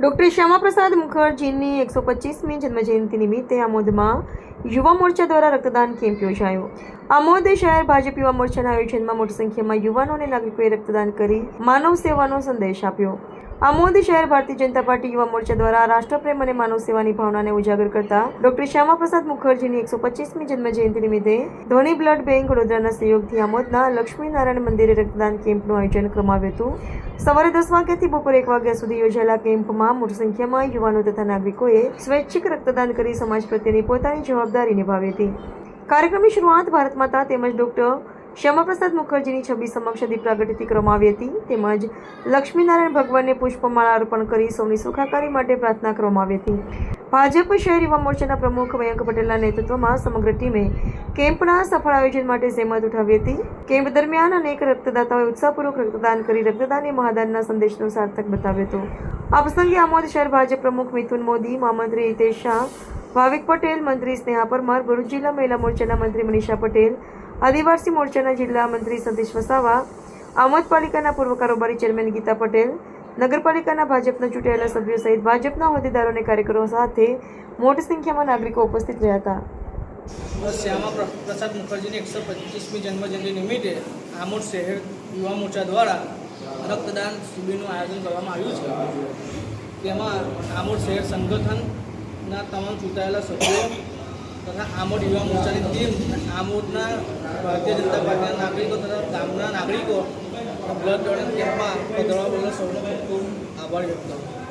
Doctor Shyamaprasad મુખર્જીની 125મી જન્મજયંતિ નિમિત્તે આમોદમાં યુવા મોરચા દ્વારા રક્તદાન કેમ્પ યોજાયો। આમોદ શહેર ભાજપ યુવા મોરચાના આયોજનમાં મોટી સંખ્યામાં યુવાનો અને નાગરિકોએ રક્તદાન કરી માનવ સેવાનો સંદેશ આપ્યો। આમોદ શહેર ભારતીય જનતા પાર્ટી યુવા મોરચા દ્વારા રાષ્ટ્રપ્રેમ અને માનવ સેવાની ભાવનાને ઉજાગર કરતા ડોક્ટર શ્યામાપ્રસાદ મુખર્જીની 125મી જન્મજયંતિ નિમિત્તે ધોની બ્લડ બેંક વડોદરાના સહયોગથી આમોદના લક્ષ્મીનારાયણ મંદિરે રક્તદાન કેમ્પનું આયોજન કરવામાં આવ્યું હતું। સવારે 10 વાગ્યાથી બપોરે 1 વાગ્યા સુધી યોજાયેલા કેમ્પમાં મોટી સંખ્યામાં યુવાનો તથા નાગરિકોએ સ્વૈચ્છિક રક્તદાન કરી સમાજ પ્રત્યેની પોતાની જવાબદારી નિભાવી હતી। કાર્યક્રમની શરૂઆત ભારત માતા તેમજ ડોક્ટર શ્યામાપ્રસાદ મુખર્જીની છબી સમક્ષ દીપ પ્રાગટ્યથી કરવામાં આવી હતી। તેમજ લક્ષ્મીનારાયણ ભગવાનને પુષ્પમાળા અર્પણ કરી સૌની સુખાકારી માટે પ્રાર્થના કરવામાં આવી હતી। ભાજપ શહેર યુવા મોરચાના પ્રમુખ મયંક પટેલના નેતૃત્વમાં સમગ્ર ટીમે કેમ્પના સફળ આયોજન માટે જહેમત ઉઠાવી હતી। કેમ્પ દરમિયાન અનેક રક્તદાતાઓએ ઉત્સાહપૂર્વક રક્તદાન કરી રક્તદાન એ મહાદાનના સંદેશનો સાર્થક બતાવ્યો હતો। આ પ્રસંગે આમોદ શહેર ભાજપ પ્રમુખ મિથુન મોદી, મહામંત્રી હિતેશ શાહ, ભાવિક પટેલ, મંત્રી સ્નેહા પરમાર, ભરૂચ જિલ્લા મહિલા મોરચાના મંત્રી મનીષા પટેલ, આદિવાસી મોરચાના જિલ્લા મંત્રી સતીશ વસાવા, આમોદ પાલિકાના પૂર્વ કારોબારી ચેરમેન ગીતા પટેલ, નગરપાલિકાના ભાજપના ચૂંટાયેલા સભ્યો સહિત ભાજપના હોદ્દેદારો અને કાર્યકરો સાથે મોટી સંખ્યામાં નાગરિકો ઉપસ્થિત રહ્યા હતા। શ્યામાપ્રસાદ મુખર્જીની 125મી જન્મજયંતિ નિમિત્તે આમોદ શહેર યુવા મોરચા દ્વારા રક્તદાન શિબિરનું આયોજન કરવામાં આવ્યું છે। તેમાં આમોદ શહેર સંગઠનના તમામ ચૂંટાયેલા સભ્યો તથા આમોદ યુવા મોરચાની ટીમ, આમોદના ભારતીય જનતા પાર્ટીના નાગરિકો તથા ગામના નાગરિકો બ્લડ ડોનેટ કેમ્પમાં પધારવા બદલ સૌનો ખૂબ ખૂબ આભાર વ્યક્ત કરું।